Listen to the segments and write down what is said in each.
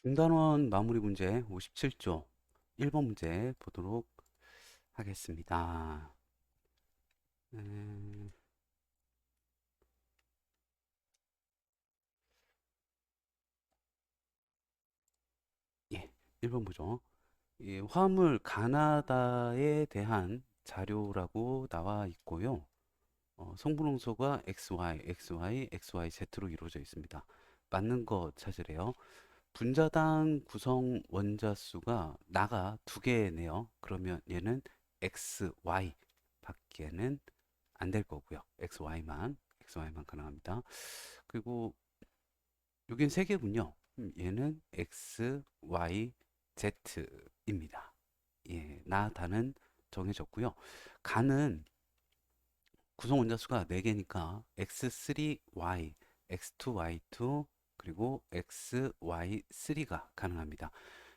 중단원 마무리 문제 57조 1번 문제 보도록 하겠습니다. 음, 예, 1번 보죠. 이 화물 가나다에 대한 자료라고 나와 있고요. 성분홍소가 XY, XY, XYZ로 이루어져 있습니다. 맞는 거 찾으래요. 분자당 구성 원자 수가 나가 두 개네요. 그러면 얘는 XY 밖에는 안 될 거고요. XY만 가능합니다. 그리고 여긴 세 개군요. 얘는 X, Y, Z입니다. 예, 나, 다는 정해졌고요. 가는 구성 원자수가 4개니까 X3Y, X2Y2, 그리고 XY3가 가능합니다.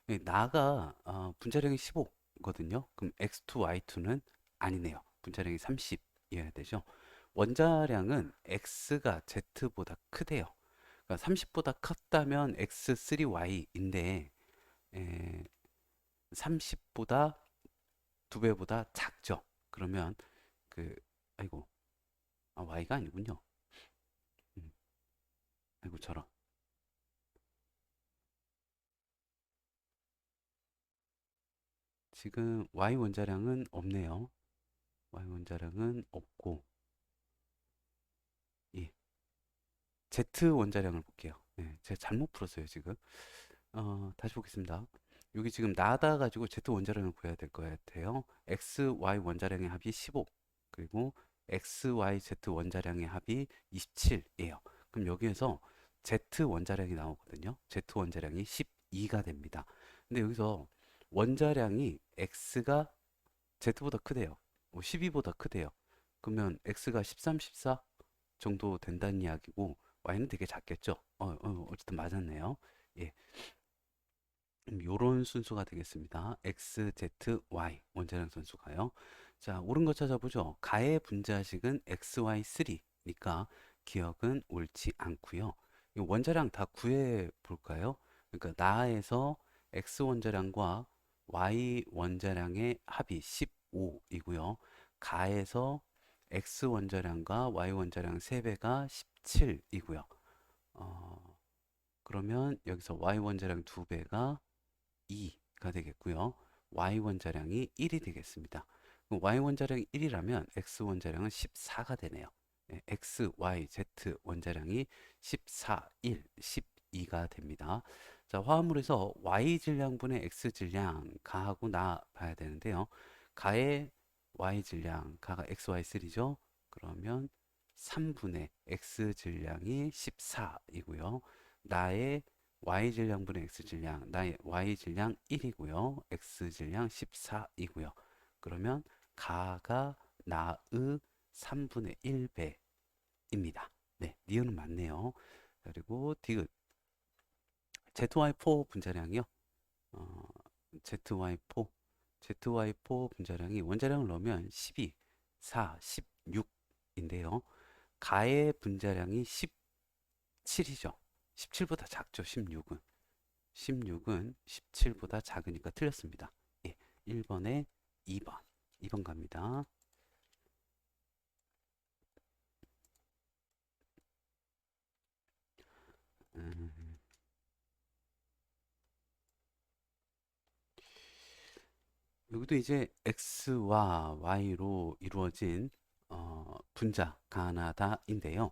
예, 나가 분자량이 15거든요. 그럼 X2Y2는 아니네요. 분자량이 30이어야 되죠. 원자량은 X가 Z보다 크대요. 그러니까 30보다 컸다면 X3Y인데 30보다 2배보다 작죠. 그러면 그 아이고 Y가 아니군요. 음, 아이고 저런. 지금 Y 원자량은 없네요. Y 원자량은 없고 예. Z 원자량을 볼게요. 네, 제가 잘못 풀었어요, 지금. 다시 보겠습니다. 여기 지금 나다 가지고 Z 원자량을 구해야 될 것 같아요. X, Y 원자량의 합이 15, 그리고 X, Y, Z 원자량의 합이 27이에요. 그럼 여기에서 Z 원자량이 나오거든요. Z 원자량이 12가 됩니다. 근데 여기서 원자량이 X가 Z보다 크대요. 12보다 크대요. 그러면 X가 13, 14 정도 된다는 이야기고 Y는 되게 작겠죠. 어쨌든 맞았네요. 예, 요런 순서가 되겠습니다. X, Z, Y 원자량 선수가요. 자, 옳은 거 찾아보죠. 가의 분자식은 XY3니까 기억은 옳지 않고요. 이 원자량 다 구해 볼까요? 그러니까 나에서 X 원자량과 Y 원자량의 합이 15이고요. 가에서 X 원자량과 Y 원자량 3배가 17이고요. 그러면 여기서 Y 원자량 2배가 2가 되겠고요. Y 원자량이 1이 되겠습니다. Y 원자량이 1이라면 X 원자량은 14가 되네요. X, Y, Z 원자량이 14, 1, 12가 됩니다. 자, 화합물에서 Y 질량분의 X 질량 가하고 나 봐야 되는데요. 가의 Y 질량, 가가 XY3죠. 그러면 3분의 X 질량이 14이고요. 나의 Y 질량분의 X 질량, 나의 Y 질량 1이고요. X 질량 14이고요. 그러면 가가 나의 3분의 1배입니다. 네, 니은은 맞네요. 그리고 디귿, ZY4 분자량이요. 어, ZY4, ZY4 분자량이 원자량을 넣으면 12, 4, 16인데요. 가의 분자량이 17이죠. 17보다 작죠, 16은. 16은 17보다 작으니까 틀렸습니다. 예, 1번에 2번. 2번 갑니다. 음, 여기도 이제 X와 Y로 이루어진 분자 가나다인데요.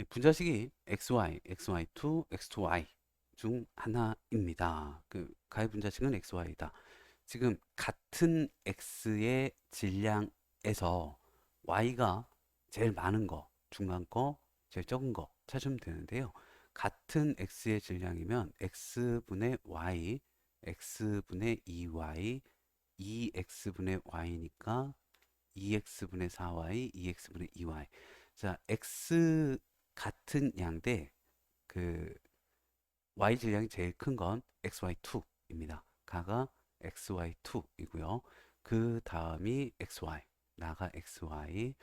분자식이 XY, XY2, X2Y 중 하나입니다. 그 가의 분자식은 XY다. 지금 같은 X의 질량에서 Y가 제일 많은 거, 중간 거, 제일 적은 거 찾으면 되는데요. 같은 X의 질량이면 X분의 Y, X분의 2Y, 2X분의 Y니까 2X분의 4Y, 2X분의 2Y. 자, X 같은 양대 그 Y 질량이 제일 큰 건 XY2입니다. 가가 XY2이고요. 그 다음이 XY, 나가 XY,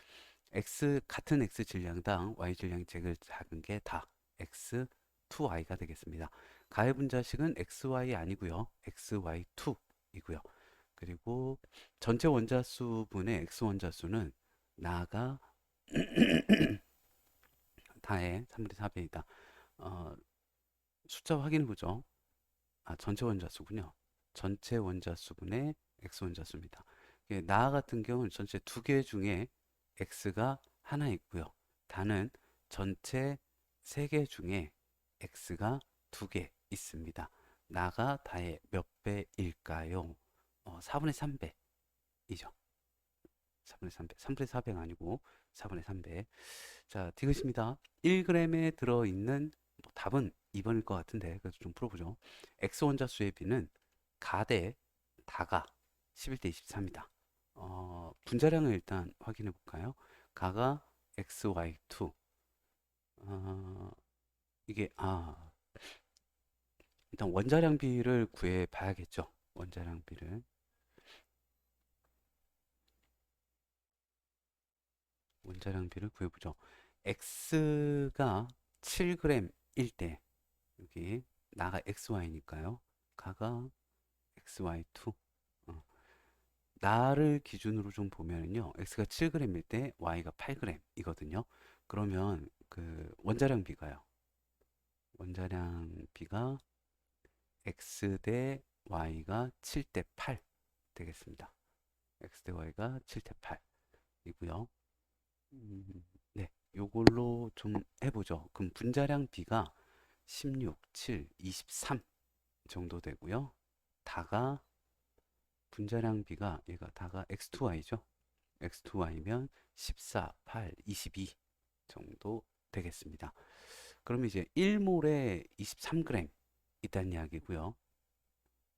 X 같은 X 질량당 Y 질량이 제일 작은 게 다 X2Y가 되겠습니다. 가의 분자식은 xy 아니고요. xy2이고요. 그리고 전체 원자수분의 x 원자수는 나가 다의 3분의 4배이다. 어, 숫자 확인해 보죠. 전체 원자수군요. 전체 원자수분의 x 원자수입니다. 나 같은 경우는 전체 두 개 중에 x가 하나 있고요. 다는 전체 세 개 중에 x가 두 개 있습니다. 나가 다의 몇 배일까요? 4분의 3배이죠. 4분의 3배. 3분의 4배가 아니고 4분의 3배. 자, 디귿입니다. 1g에 들어있는 답은 2번일 것 같은데 그래서 좀 풀어보죠. x 원자수의 비는 가 대 다가 11대 23이다. 분자량을 일단 확인해 볼까요? 가가 xy2 이게 일단 원자량 비를 구해 봐야겠죠. 원자량 비를 구해보죠. x가 7g일 때 여기 나가 xy니까요. 가가 xy2 나를 기준으로 좀 보면요. x가 7g일 때 y가 8g이거든요. 그러면 그 원자량 비가요. 원자량 비가 x 대 y가 7대 8 되겠습니다. x 대 y가 7대 8이고요. 네, 요걸로 좀 해보죠. 그럼 분자량 비가 16, 7, 23 정도 되고요. 다가 분자량 비가 얘가 다가 x2y죠. x2y면 14, 8, 22 정도 되겠습니다. 그러면 이제 1몰에 23g 있다는 이야기고요.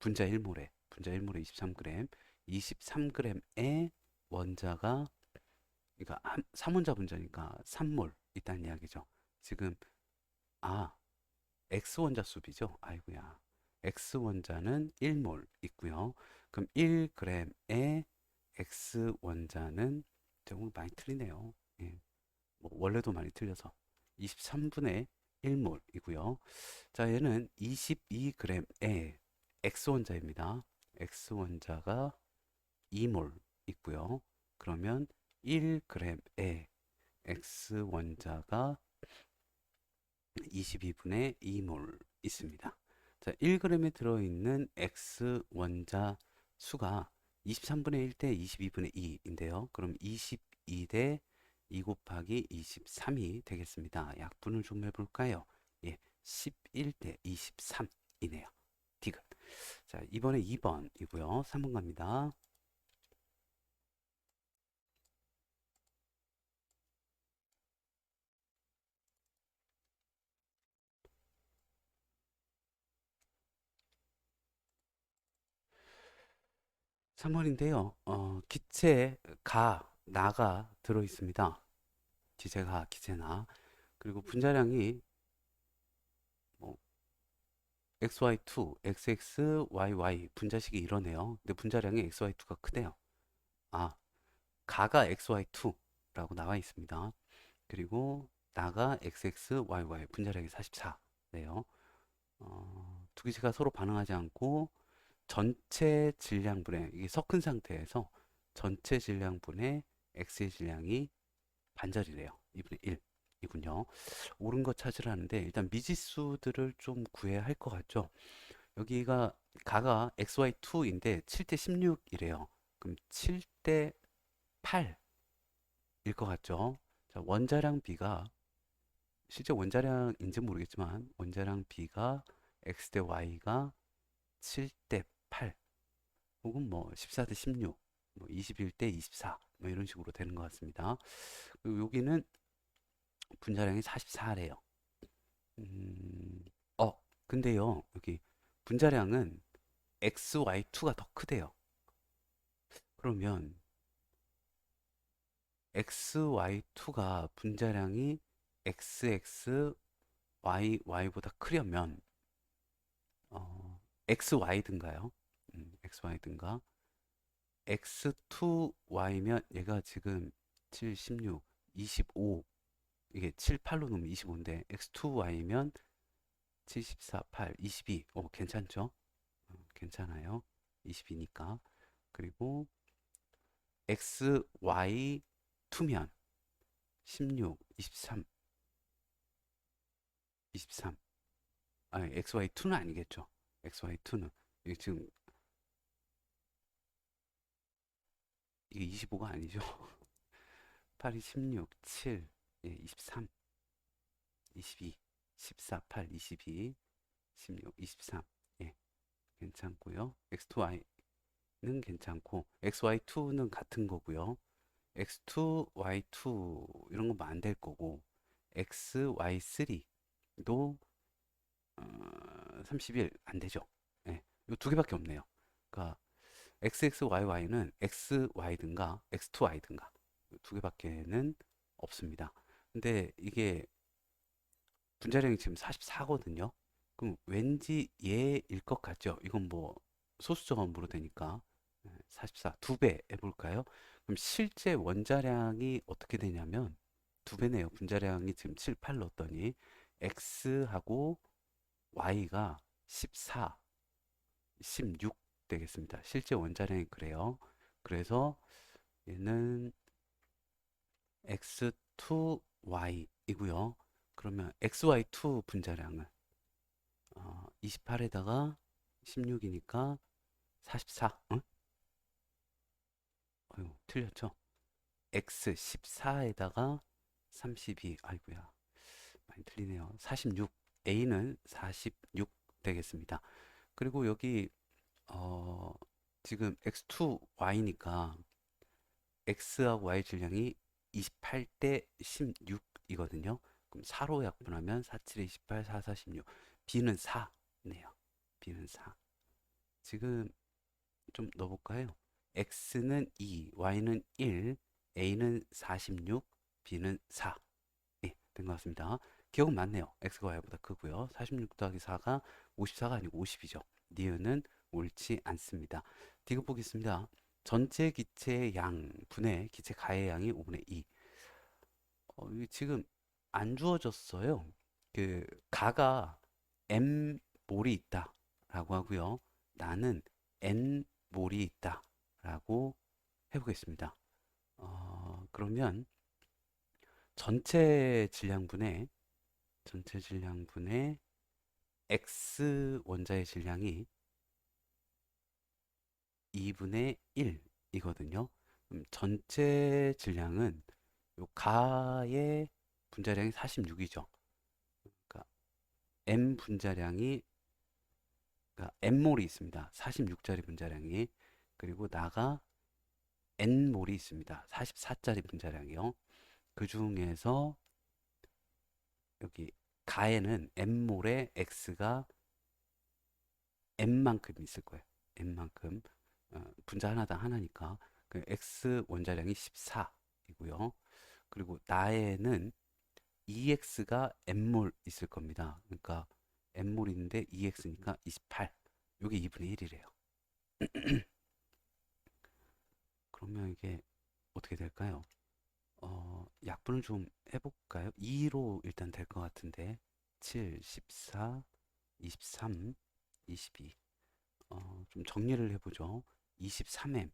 분자 1몰에 23g, 23g의 원자가 그러니까 3원자 분자니까 3몰 있다는 이야기죠. 지금 X 원자 수비죠. 아이고야. X 원자는 1몰 있고요. 그럼 1g의 X 원자는 조금 많이 틀리네요. 예. 뭐 원래도 많이 틀려서 23분의 1몰이고요. 자, 얘는 22g의 X 원자입니다. X 원자가 2몰 있고요. 그러면 1g의 X 원자가 22분의 2몰 있습니다. 자, 1g에 들어있는 X 원자 수가 23분의 1 대 22분의 2인데요. 그럼 22 대 2 곱하기 23이 되겠습니다. 약분을 좀 해볼까요? 예, 11 대 23이네요. 디귿. 자, 이번에 2번이고요. 3번 갑니다. 3번인데요. 기체 가, 나가 들어 있습니다. 기체 가, 기체 나. 그리고 분자량이 뭐 XY2, XX, YY 분자식이 이러네요. 근데 분자량이 XY2가 크대요. 아, 가가 XY2라고 나와 있습니다. 그리고 나가 XX, YY 분자량이 44네요. 두 개가 서로 반응하지 않고 전체 질량분의 이게 섞은 상태에서 전체 질량분의 X의 질량이 반절이래요. 2분의 1이군요. 옳은 거 찾으라는데 일단 미지수들을 좀 구해야 할 것 같죠. 여기가 가가 XY2인데 7대 16이래요. 그럼 7대 8일 것 같죠. 자, 원자량 B가 실제 원자량인지 모르겠지만 원자량 B가 X 대 Y가 7대 8 혹은 뭐 14대 16, 뭐 21대 24, 뭐 이런 식으로 되는 것 같습니다. 그리고 여기는 분자량이 44래요. 어, 근데요, 여기 분자량은 XY2가 더 크대요. 그러면 XY2가 분자량이 XXYY보다 크려면 XY든가요? XY든가 X2Y면 얘가 지금 7, 16, 25 이게 7, 8로 놓으면 25인데 X2Y면 7, 14, 8, 22. 괜찮죠? 괜찮아요. 22니까. 그리고 x, y, 2면 16, 23, 23. 아니, XY2는 아니겠죠. XY2는. 이게 지금, 이게 25가 아니죠. 8이 16, 7, 예, 23, 22, 14, 8, 22, 16, 23. 예, 괜찮고요. X2Y는 괜찮고, XY2는 같은 거고요. X2, Y2 이런 건 뭐 안 될 거고, XY3도 31 안 되죠. 예, 이 두 개밖에 없네요. 그러니까 XXYY는 XY든가 X2Y든가 두 개밖에는 없습니다. 근데 이게 분자량이 지금 44거든요. 그럼 왠지 얘일 것 같죠? 이건 뭐 소수점으로 되니까 44, 두 배 해볼까요? 그럼 실제 원자량이 어떻게 되냐면 두 배네요. 분자량이 지금 7, 8 넣었더니 X하고 Y가 14, 16 되겠습니다. 실제 원자량이 그래요. 그래서 얘는 X2Y이고요. 그러면 XY2 분자량은 28에다가 16이니까 44. 응? 틀렸죠? X14에다가 32. 아이고야. 많이 틀리네요. 46. A는 46 되겠습니다. 그리고 여기 어, 지금 X2Y니까 X하고 Y 질량이 28대 16이거든요. 그럼 4로 약분하면 4, 7에 28, 4, 4, 16. B는 4네요. B는 4. 지금 좀 넣어볼까요? X는 2, Y는 1, A는 46, B는 4. 예, 된 것 같습니다. 기억은 맞네요. X가 Y보다 크고요. 46 더하기 4가 54가 아니고 50이죠. 니은은 옳지 않습니다. 디귿 보겠습니다. 전체 기체의 양 분의 기체 가의 양이 5분의 2. 이게 지금 안 주어졌어요. 그 가가 m 몰이 있다라고 하고요. 나는 n 몰이 있다라고 해보겠습니다. 그러면 전체 질량분의 x 원자의 질량이 2분의 1이거든요. 그럼 전체 질량은 요 가의 분자량이 46이죠. 그러니까 m 분자량이 그러니까 n몰이 있습니다. 46짜리 분자량이. 그리고 나가 n몰이 있습니다. 44짜리 분자량이요. 그 중에서 여기 가에는 n몰에 x가 n만큼 있을 거예요. n만큼. 분자 하나당 하나니까. 그 x 원자량이 14이고요. 그리고 나에는 EX가 N몰 있을 겁니다. 그러니까 N몰인데 EX니까 28. 이게 2분의 1이래요. 그러면 이게 어떻게 될까요? 약분을 좀 해볼까요? 2로 일단 될 것 같은데 7, 14, 23, 22. 좀 정리를 해보죠. 23M,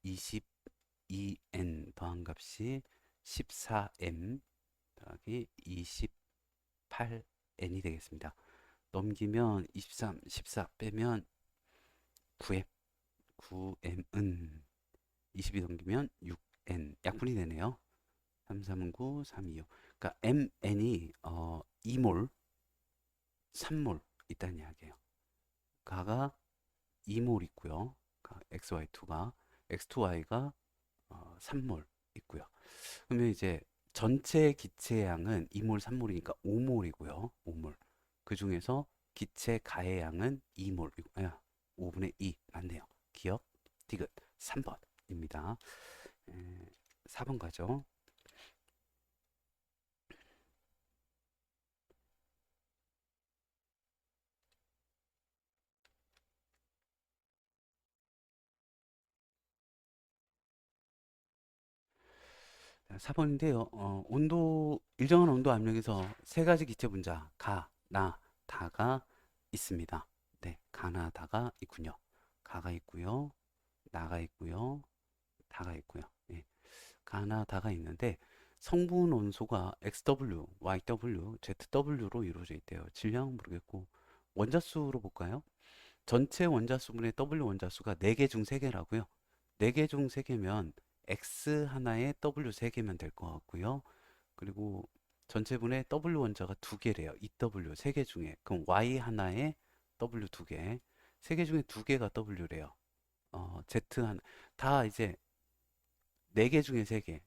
22N 더한 값이 14M 더하기 28N이 되겠습니다. 넘기면 23, 14 빼면 9M, 9M은 22 넘기면 6N, 약분이 되네요. 3, 3은 9, 3, 2, 5. 그러니까 MN이 2몰, 3몰 있다는 이야기예요. 가가 2몰 있고요. XY2가, X2Y가 3몰 있고요. 그러면 이제 전체 기체 양은 2몰, 3몰이니까 5몰이고요. 5몰. 그 중에서 기체 가의 양은 2몰, 5분의 2 맞네요. 기억, 디귿 3번입니다. 4번 가죠. 4번인데요. 일정한 온도 압력에서 세 가지 기체 분자, 가, 나, 가나다가 있습니다. 네, 가나다가 있군요. 가가 있고요. 나가 있고요. 다가 있고요. 예, 가나다가 있는데 성분 원소가 XW, YW, ZW로 이루어져 있대요. 질량은 모르겠고 원자수로 볼까요? 전체 원자수분의 W 원자수가 4개 중 3개라고요. 4개 중 3개면 X 하나에 W 3개면 될 것 같고요. 그리고 전체분의 W 원자가 2개래요. EW 3개 중에. 그럼 Y 하나에 W 2개. 3개 중에 2개가 W래요. Z 하나. 다 이제 4개 중에 3개.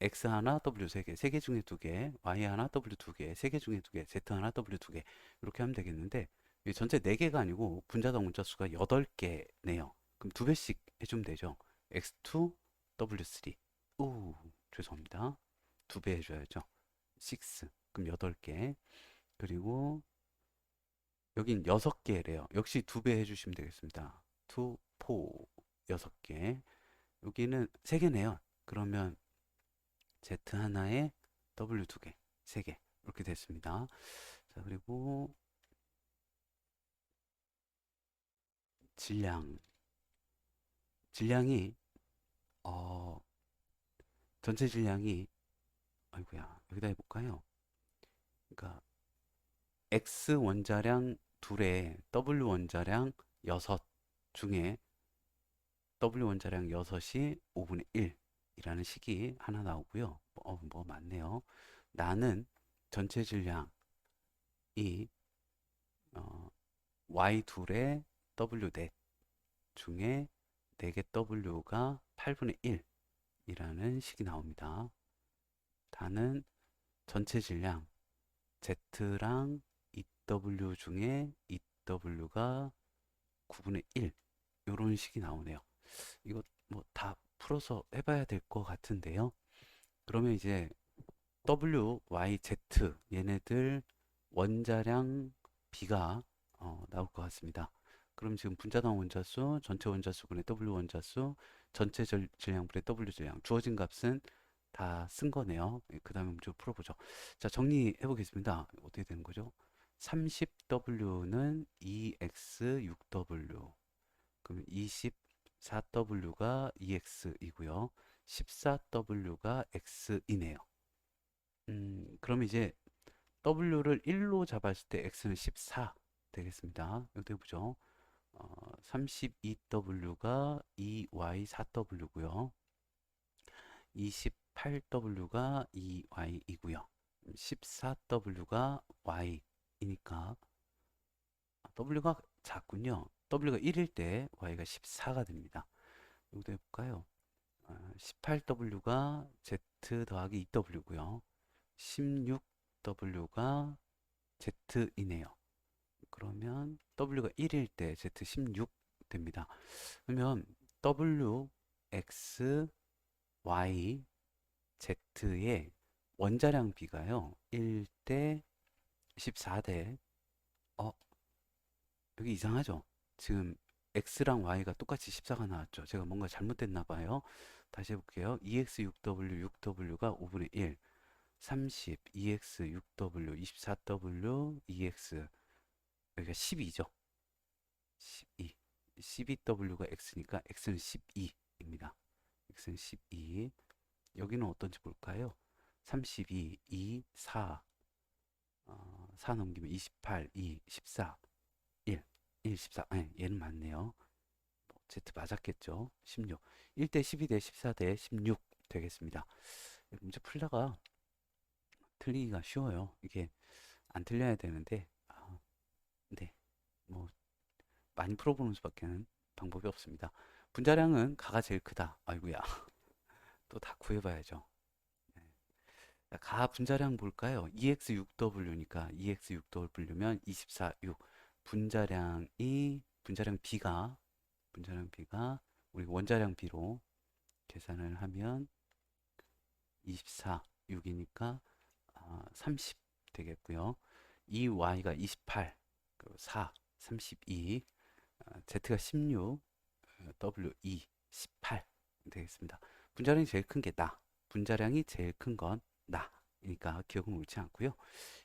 X 하나, W 3개. 3개 중에 2개. Y 하나, W 2개. 3개 중에 2개. Z 하나, W 2개. 이렇게 하면 되겠는데 이게 전체 4개가 아니고 분자당 원자수가 8개네요. 그럼 2배씩 해주면 되죠. X2, W3. 오, 죄송합니다. 2배 해줘야죠. 6. 그럼 8개. 그리고 여긴 6개래요. 역시 2배 해주시면 되겠습니다. 2, 4, 6개. 여기는 3개네요. 그러면 Z 하나에 W 2개, 3개. 이렇게 됐습니다. 자, 그리고 질량. 질량이, 어, 전체 질량이, 아이고야, 여기다 해볼까요? 그러니까 X 원자량 둘에 W 원자량 6 중에 W 원자량 6이 5분의 1이라는 식이 하나 나오고요. 뭐 맞네요. 나는 전체 질량이 어, Y 둘에 W 넷 중에 4개 W가 8분의 1이라는 식이 나옵니다. 다는 전체 질량 Z랑 EW 중에 EW가 9분의 1 이런 식이 나오네요. 이거 뭐 다 풀어서 해봐야 될 것 같은데요. 그러면 이제 W, Y, Z 얘네들 원자량 B가 나올 것 같습니다. 그럼 지금 분자당 원자수, 전체 원자수분의 W 원자수, 전체 질량분의 W 질량 주어진 값은 다 쓴 거네요. 그 다음에 문제 풀어보죠. 자, 정리해 보겠습니다. 어떻게 되는 거죠? 30W는 2X6W. 그럼 24W가 EX이고요. 14W가 X이네요. 그럼 이제 W를 1로 잡았을 때 X는 14 되겠습니다. 여기 보죠. 32W가 EY4W고요. 28W가 EY이고요. 14W가 Y이니까 W가 작군요. W가 1일 때 Y가 14가 됩니다. 여기도 해볼까요? 18W가 Z 더하기 2W고요. 16W가 Z이네요. 그러면 W가 1일 때 Z 16 됩니다. 그러면 W, X, Y, Z의 원자량 비가요. 1대 14대 여기 이상하죠? 지금 X랑 Y가 똑같이 14가 나왔죠? 제가 뭔가 잘못됐나 봐요. 다시 해볼게요. 2X6W, 6W가 5분의 1, 30, 2X, 6W, 24W, 2X 여기가 12죠? 12. 12W가 X니까 X는 12입니다. X는 12. 여기는 어떤지 볼까요? 32, 2, 4. 4 넘기면 28, 2, 14, 1. 1, 14. 네, 얘는 맞네요. Z 맞았겠죠? 16. 1대 12대 14대 16 되겠습니다. 문제 풀다가 틀리기가 쉬워요. 이게 안 틀려야 되는데, 네. 뭐, 많이 풀어보는 수밖에는 방법이 없습니다. 분자량은 가가 제일 크다. 아이고야. 또 다 구해봐야죠. 가 분자량 볼까요? EX6W니까 EX6W면 24, 6. 분자량 B가 우리 원자량 B로 계산을 하면 24, 6이니까 30 되겠고요. 이 Y가 28, 그리고 4, 32, Z가 16, W2, 18 되겠습니다. 분자량이 제일 큰 게 나. 분자량이 제일 큰 건 나. 그러니까 기억은 옳지 않고요.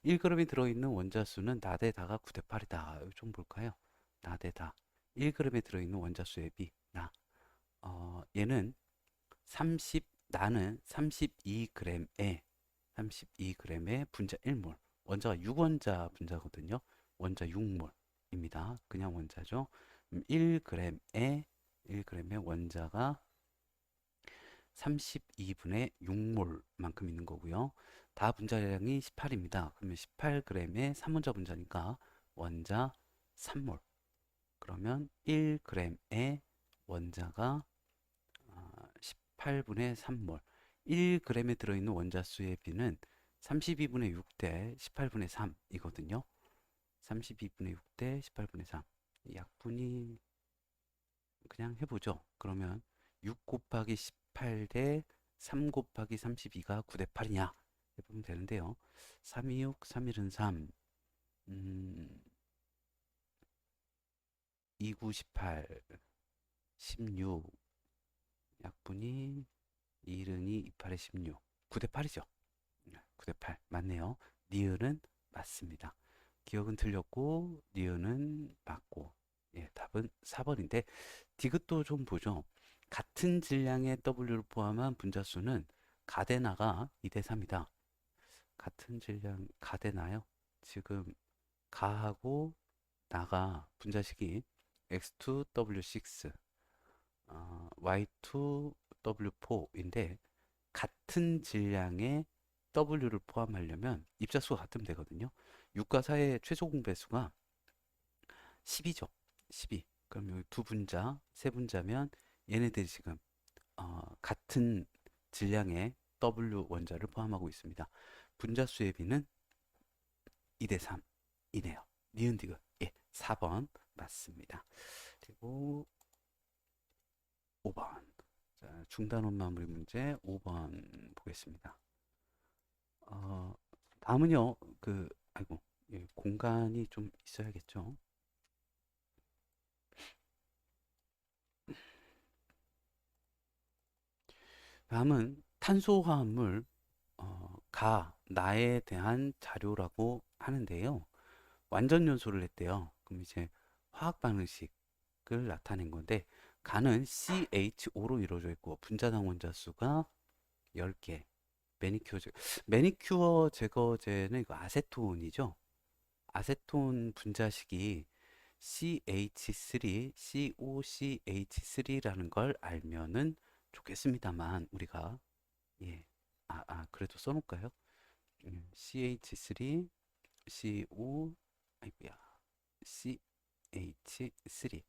1g이 들어있는 원자수는 나대 다가 9대 8이다. 좀 볼까요? 나대 다. 1g에 들어있는 원자수의 비. 얘는 나는 32g에 분자 1몰. 원자가 6원자 분자거든요. 원자 6몰입니다. 그냥 원자죠. 1g에 원자가 32분의 6몰만큼 있는 거고요. 다 분자량이 18입니다. 그러면 18g의 3원자 분자니까 원자 3몰. 그러면 1g의 원자가 18분의 3몰. 1g에 들어있는 원자수의 비는 32분의 6대 18분의 3이거든요. 32분의 6대 18분의 3. 약분이 그냥 해보죠. 그러면 6 곱하기 18 대 3 곱하기 32가 9 대 8이냐? 해보면 되는데요. 3 2 6, 3 1은 3, 2 9, 18, 16, 약분이 2은 2, 2 8에 16. 9 대 8이죠. 9 대 8. 맞네요. 니은은 맞습니다. 기억은 틀렸고, 니은은 맞고. 예, 답은 4번인데, 디귿도 좀 보죠. 같은 질량의 W를 포함한 분자수는 가데나가 2대 3이다. 같은 질량 가데나요? 지금 가하고 나가 분자식이 X2W6, Y2W4인데 같은 질량의 W를 포함하려면 입자수가 같으면 되거든요. 6과 4의 최소 공배수가 10이죠. 12. 그럼 여기 두 분자, 세 분자면 얘네들이 지금 같은 질량의 W 원자를 포함하고 있습니다. 분자수의 비는 2대 3이네요. 니은 디귿. 예, 4번 맞습니다. 그리고 5번. 자, 중단원 마무리 문제 5번 보겠습니다. 다음은요, 아이고, 예, 공간이 좀 있어야겠죠. 다음은 탄소화합물, 나에 대한 자료라고 하는데요. 완전 연소를 했대요. 그럼 이제 화학 반응식을 나타낸 건데, 가는 CH5로 이루어져 있고, 분자당 원자 수가 10개. 매니큐어 제거제는 이거 아세톤이죠. 아세톤 분자식이 CH3, COCH3라는 걸 알면은 좋겠습니다만 우리가 예, 그래도 써놓을까요? CH3, CO, 아이고야, CH3.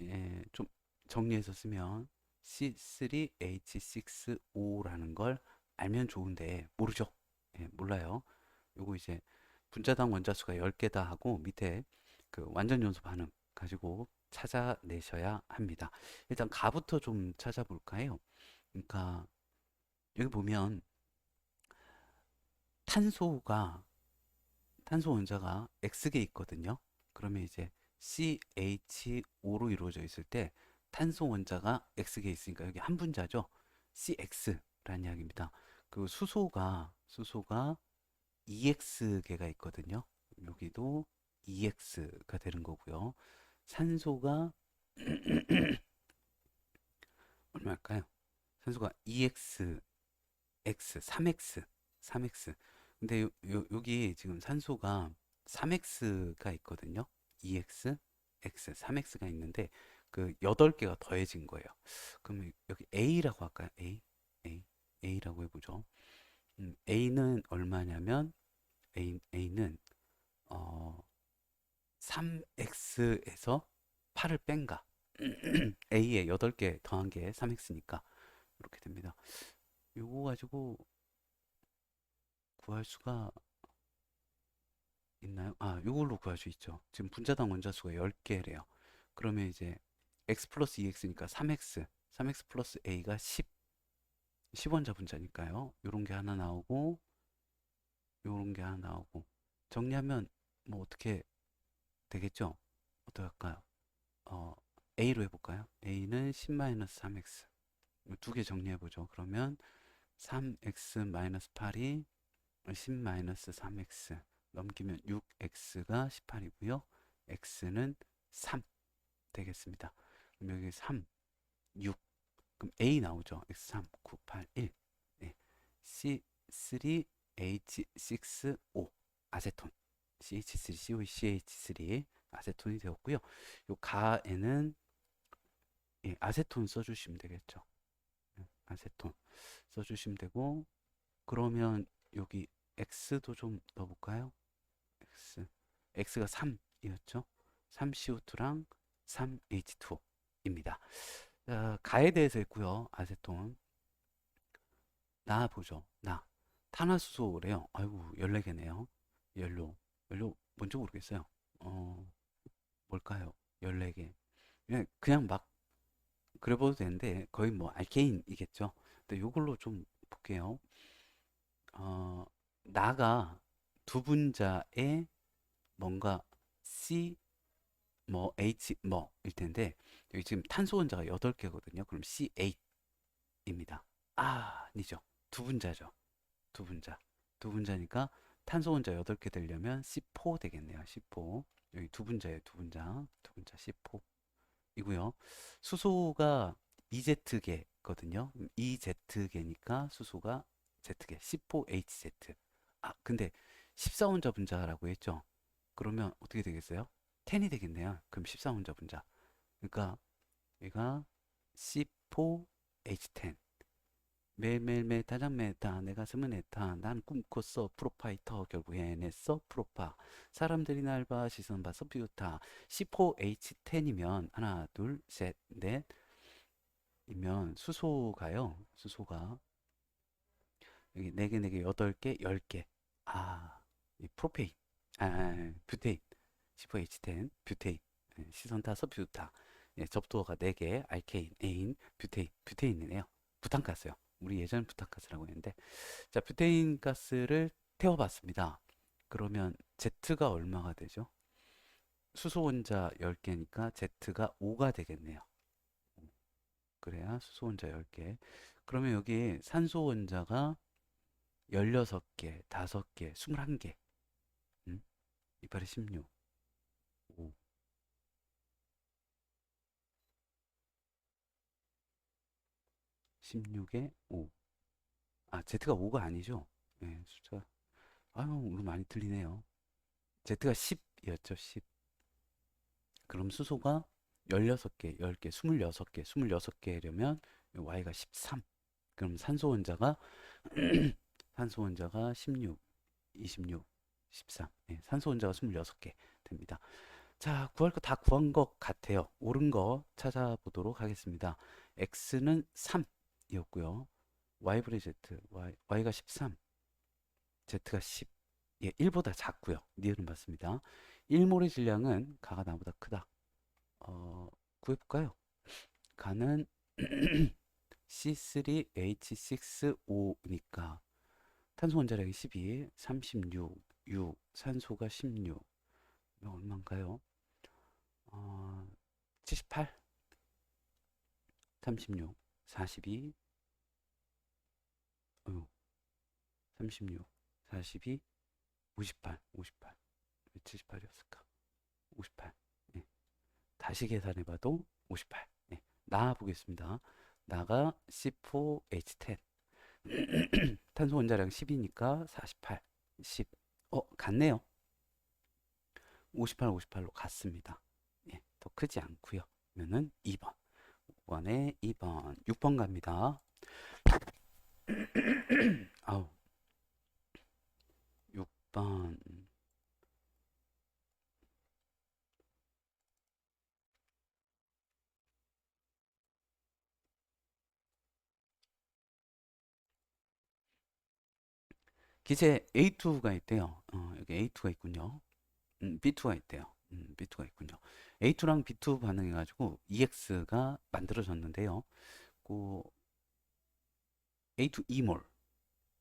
예, 좀 정리해서 쓰면 C3H6O라는 걸 알면 좋은데 모르죠? 예, 몰라요. 요거 이제 분자당 원자수가 10개다 하고 밑에 그 완전 연소 반응 가지고 찾아내셔야 합니다. 일단 가부터 좀 찾아볼까요? 그러니까 여기 보면 탄소가 탄소 원자가 X개 있거든요. 그러면 이제 CH5로 이루어져 있을 때 탄소 원자가 X개 있으니까 여기 한 분자죠. CX라는 이야기입니다. 그 수소가 EX개가 있거든요. 여기도 EX가 되는 거고요. 산소가 얼마일까요? 산소가 EX, X, 3X. 근데 여기 지금 산소가 3X가 있거든요. EX, X, 3X가 있는데 그 8개가 더해진 거예요. 그러면 여기 A라고 할까요? A라고 해보죠. A는 얼마냐면 A는 어, 3x에서 8을 뺀가. a에 8개 더한 게 3x니까 이렇게 됩니다. 요거 가지고 구할 수가 있나요? 요걸로 구할 수 있죠. 지금 분자당 원자수가 10개래요. 그러면 이제 x 플러스 2x니까 3x, 3x 플러스 a가 10원자 분자니까요. 요런 게 하나 나오고 요런 게 하나 나오고 정리하면 뭐 어떻게 되겠죠? 어떻게 할까요? 어, A로 해볼까요? A는 10-3x. 두 개 정리해보죠. 그러면 3x-8이 10-3x 넘기면 6x가 18이고요. x는 3 되겠습니다. 그럼 여기 3, 6. 그럼 A 나오죠. x3, 9, 8, 1. 네. C3H6O 아세톤. CH3COCH3 아세톤이 되었고요. 요 가에는 예, 아세톤 써주시면 되겠죠. 아세톤 써주시면 되고 그러면 여기 X도 좀 넣어볼까요? X. X가 3이었죠? 3CO2랑 3H2O입니다. 가에 대해서 했고요. 아세톤. 나 보죠. 나. 탄화수소래요. 아이고, 14개네요. 연료. 연료 뭔지 모르겠어요. 뭘까요? 14개. 그냥 막 그려봐도 되는데 거의 뭐 알케인이겠죠. 근데 이걸로 좀 볼게요. 어, 나가 두 분자에 뭔가 C 뭐 H 뭐일 텐데 여기 지금 탄소 원자가 8개거든요. 그럼 C8입니다. 아니죠. 두 분자죠. 두 분자. 두 분자니까 탄소 원자 8개 되려면 C4 되겠네요. C4. 여기 두 분자예요. 두 분자. 두 분자 C4이고요. 수소가 EZ개거든요. EZ개니까 수소가 Z개. C4HZ. 근데 14혼자 분자라고 했죠. 그러면 어떻게 되겠어요? 10이 되겠네요. 그럼 14혼자 분자. 그러니까 얘가 C4H10. 매일매일매일 다장메타 내가 쓰면 에타 난 꿈꿨어 프로파이터 결국 해냈어 프로파 사람들이 날 봐 시선 봐서 비웃다 C4H10이면 하나 둘셋넷 이면 수소가 여기 4개 4개 8개 10개 이 프로페인 뷰테인 C4H10 뷰테인 시선 타서 비웃다 접두어가 4개 알케인 에인 뷰테인이네요 부탄가스요 우리 예전 부탄가스라고 했는데 자 뷰테인 가스를 태워봤습니다. 그러면 Z가 얼마가 되죠? 수소 원자 10개니까 Z가 5가 되겠네요. 그래야 수소 원자 10개. 그러면 여기 산소 원자가 16개, 5개, 21개. 이빨이 16. 5. 16에 5. Z가 5가 아니죠? 네, 숫자. 오늘 많이 틀리네요. Z가 10이었죠, 10. 그럼 수소가 16개, 10개, 26개, 26개려면 Y가 13. 그럼 산소 원자가 산소 원자가 16, 26, 13. 산소 원자가 26개 됩니다. 자, 구할 거 다 구한 것 같아요. 옳은 거 찾아보도록 하겠습니다. X는 3이었고요. Y분의 Z, Y가 13, Z가 10. 1보다 작고요. 니은은 맞습니다. 1몰의 질량은 가가 나보다 크다. 구해볼까요? 가는 C3H6O니까 탄소 원자량이 12, 36, 6, 산소가 16. 얼마인가요? 78, 36, 42, 36, 42, 58, 58. 왜 78이었을까? 58. 다시 계산해봐도 58. 나 보겠습니다. 나가 C4H10. 탄소 원자량 10이니까 48, 10. 같네요. 58, 58로 같습니다. 더 크지 않고요. 그러면은 2번. 5번에 2번. 6번 갑니다. 아우. 6번. 기체 A2가 있대요. 여기 A2가 있군요. B2가 있대요. B2가 있군요. A2랑 B2 반응해가지고 EX가 만들어졌는데요. 그 A2 2몰,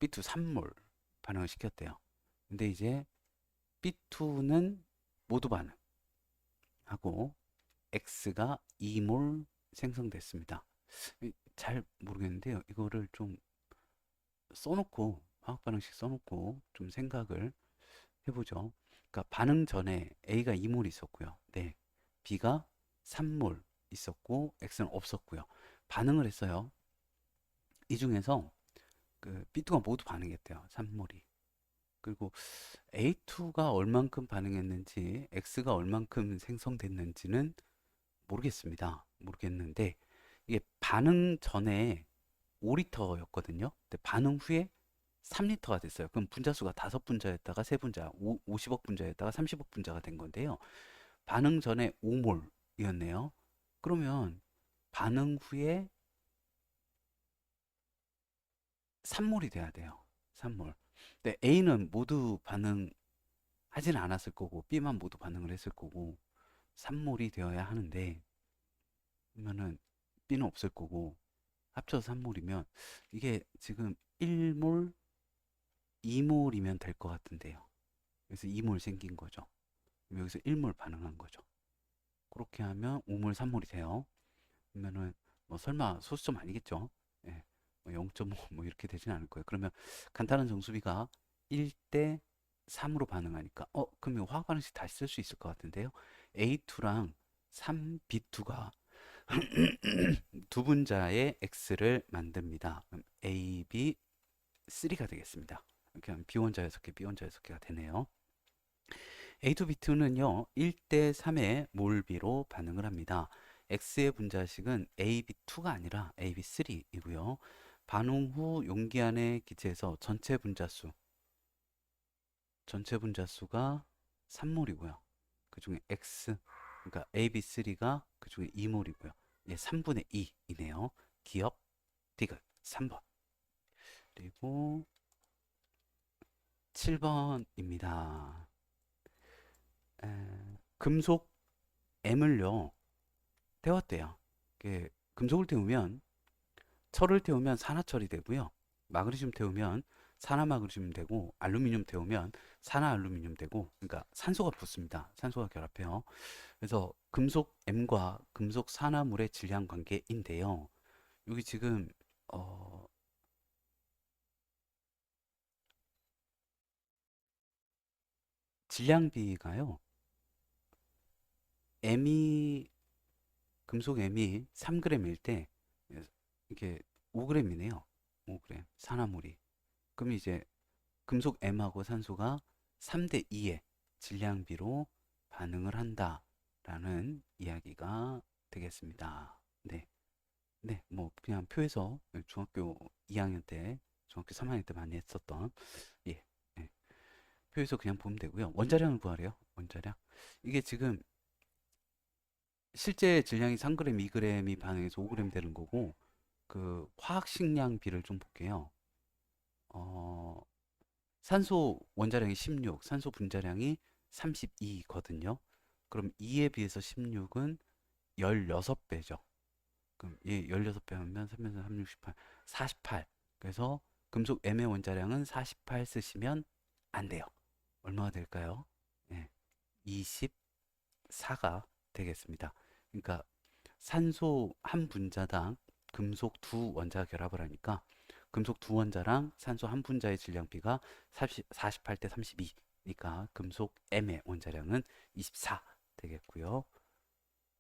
B2 3몰 반응을 시켰대요. 근데 이제 B2는 모두 반응하고 X가 2몰 생성됐습니다. 잘 모르겠는데요. 이거를 좀 써놓고 화학 반응식 써놓고 좀 생각을 해보죠. 그러니까 반응 전에 A가 2몰 있었고요. 네. B가 3몰 있었고 X는 없었고요. 반응을 했어요. 이 중에서 그 B2가 모두 반응했대요. 3몰이. 그리고 A2가 얼만큼 반응했는지 X가 얼만큼 생성됐는지는 모르겠습니다. 모르겠는데 이게 반응 전에 5리터였거든요. 근데 반응 후에 3리터가 됐어요. 그럼 분자수가 5분자였다가 3분자, 50억 분자였다가 30억 분자가 된 건데요. 반응 전에 5몰이었네요. 그러면 반응 후에 3몰이 돼야 돼요. 3몰. 근데 A는 모두 반응하지는 않았을 거고 B만 모두 반응을 했을 거고 3몰이 되어야 하는데 그러면은 B는 없을 거고 합쳐서 3몰이면 이게 지금 1몰, 2몰이면 될 것 같은데요. 그래서 2몰 생긴 거죠. 여기서 1몰 반응한 거죠. 그렇게 하면 5몰, 3몰이 돼요. 그러면은 뭐 설마 소수점 아니겠죠? 예. 뭐 0.5 뭐 이렇게 되진 않을 거예요. 그러면 간단한 정수비가 1대 3으로 반응하니까 그럼 화학 반응식 다시 쓸 수 있을 것 같은데요. A2랑 3B2가 두 분자의 X를 만듭니다. 그럼 A, B, 3가 되겠습니다. 이렇게 하면 B 원자 6개, B원자 6개가 되네요. A2, B2는요, 1대 3의 몰비로 반응을 합니다. X의 분자식은 AB2가 아니라 AB3이고요. 반응 후 용기 안에 기체에서 전체 분자수가 3몰이고요. 그 중에 X, 그러니까 AB3가 그 중에 2몰이고요. 예, 3분의 2이네요. 기억, 디귿, 3번. 그리고 7번입니다. 금속 M을요, 태웠대요. 금속을 태우면 철을 태우면 산화철이 되고요. 마그네슘 태우면 산화마그네슘 되고 알루미늄 태우면 산화알루미늄 되고 그러니까 산소가 붙습니다. 산소가 결합해요. 그래서 금속 M과 금속 산화물의 질량 관계인데요. 여기 지금 어, 질량비가요. M이 금속 M이 3g일 때 이게 5g이네요. 5g 산화물이. 그럼 이제 금속 M하고 산소가 3대 2의 질량비로 반응을 한다라는 이야기가 되겠습니다. 네. 네, 뭐 그냥 표에서 중학교 2학년 때, 중학교 3학년 때 많이 했었던 예, 예. 표에서 그냥 보면 되고요. 원자량을 구하래요. 원자량. 이게 지금 실제 질량이 3g, 2g이 반응해서 5g 되는 거고 그 화학식량비를 좀 볼게요. 어, 산소 원자량이 16, 산소 분자량이 32거든요. 그럼 2에 비해서 16은 16배죠. 그럼 얘 16배 하면 3에서 3, 6, 18, 48. 그래서 금속 M의 원자량은 48 쓰시면 안 돼요. 얼마가 될까요? 네, 24가 되겠습니다. 그러니까 산소 한 분자당 금속 두 원자 결합을 하니까 금속 두 원자랑 산소 한 분자의 질량비가 48대 32니까 금속 M의 원자량은 24 되겠고요.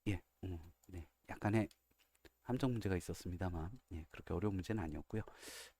예, 네, 약간의 함정 문제가 있었습니다만 예, 그렇게 어려운 문제는 아니었고요.